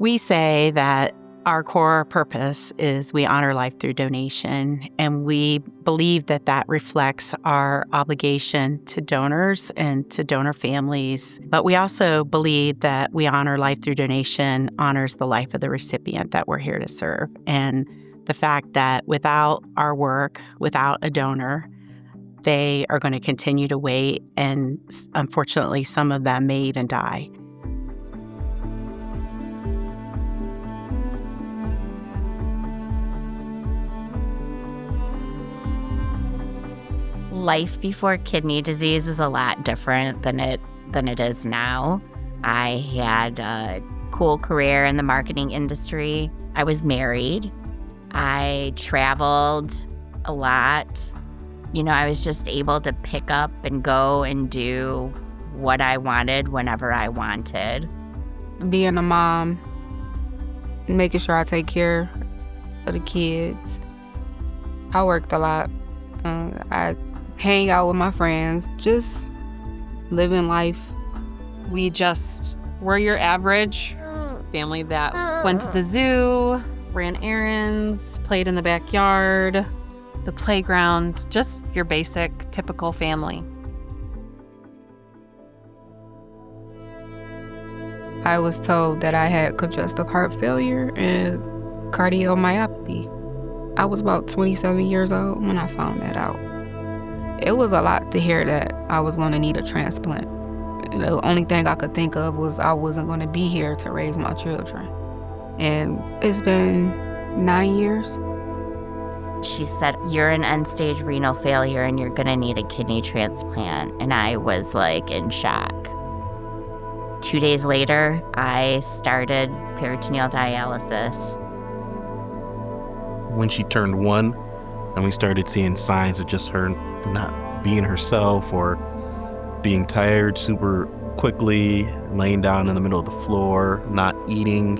We say that our core purpose is we honor life through donation, and we believe that that reflects our obligation to donors and to donor families. But we also believe that we honor life through donation honors the life of the recipient that we're here to serve. And the fact that without our work, without a donor, they are going to continue to wait, and unfortunately, some of them may even die. Life before kidney disease was a lot different than it is now. I had a cool career in the marketing industry. I was married. I traveled a lot. I was just able to pick up and go and do what I wanted whenever I wanted. Being a mom, making sure I take care of the kids. I worked a lot. I hang out with my friends, just living life. We just were your average family that went to the zoo, ran errands, played in the backyard, the playground, just your basic, typical family. I was told that I had congestive heart failure and cardiomyopathy. I was about 27 years old when I found that out. It was a lot to hear that I was going to need a transplant. The only thing I could think of was I wasn't going to be here to raise my children. And it's been 9 years. She said, "You're an end-stage renal failure and you're going to need a kidney transplant." And I was in shock. 2 days later, I started peritoneal dialysis. When she turned 1, and we started seeing signs of just her not being herself or being tired super quickly, laying down in the middle of the floor, not eating.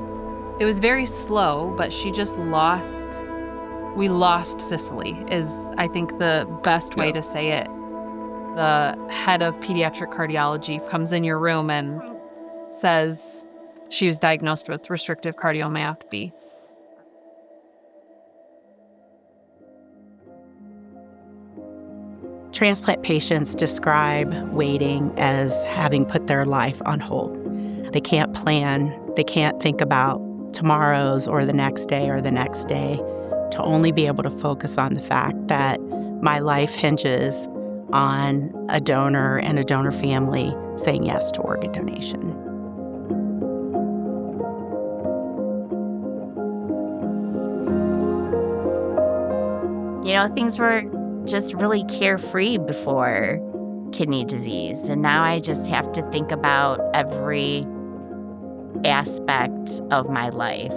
It was very slow, but she just we lost Cicely is, I think, the best way to say it. The head of pediatric cardiology comes in your room and says she was diagnosed with restrictive cardiomyopathy. Transplant patients describe waiting as having put their life on hold. They can't plan, they can't think about tomorrow's or the next day or the next day, to only be able to focus on the fact that my life hinges on a donor and a donor family saying yes to organ donation. Things were just really carefree before kidney disease. And now I just have to think about every aspect of my life.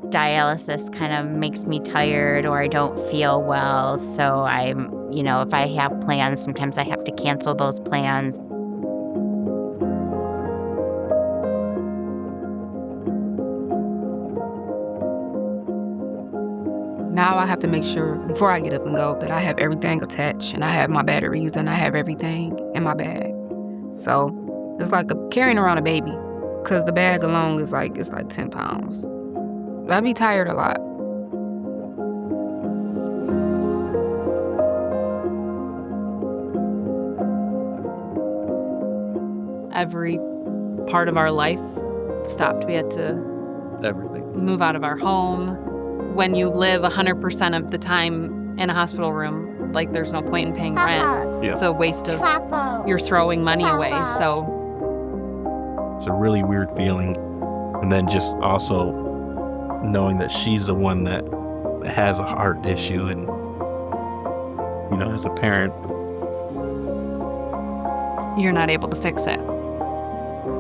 Dialysis kind of makes me tired or I don't feel well. So if I have plans, sometimes I have to cancel those plans. Now I have to make sure, before I get up and go, that I have everything attached and I have my batteries and I have everything in my bag. So it's like carrying around a baby, because the bag alone is it's like 10 pounds. I'd be tired a lot. Every part of our life stopped. We had to move out of our home. When you live 100% of the time in a hospital room, there's no point in paying rent. Yeah. It's a waste of, you're throwing money away. So it's a really weird feeling. And then just also knowing that she's the one that has a heart issue, and as a parent, you're not able to fix it.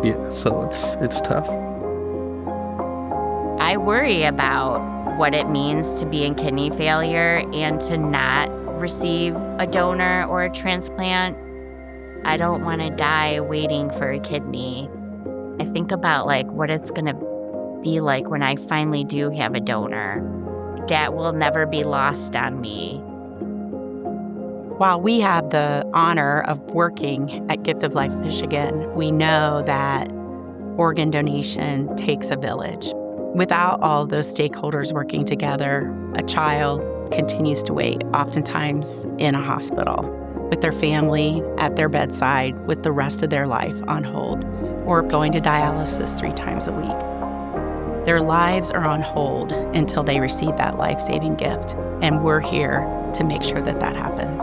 Yeah, so it's tough. I worry about what it means to be in kidney failure and to not receive a donor or a transplant. I don't want to die waiting for a kidney. I think about what it's going to be like when I finally do have a donor. That will never be lost on me. While we have the honor of working at Gift of Life Michigan, we know that organ donation takes a village. Without all of those stakeholders working together, a child continues to wait, oftentimes in a hospital, with their family at their bedside with the rest of their life on hold, or going to dialysis 3 times a week. Their lives are on hold until they receive that life-saving gift, and we're here to make sure that that happens.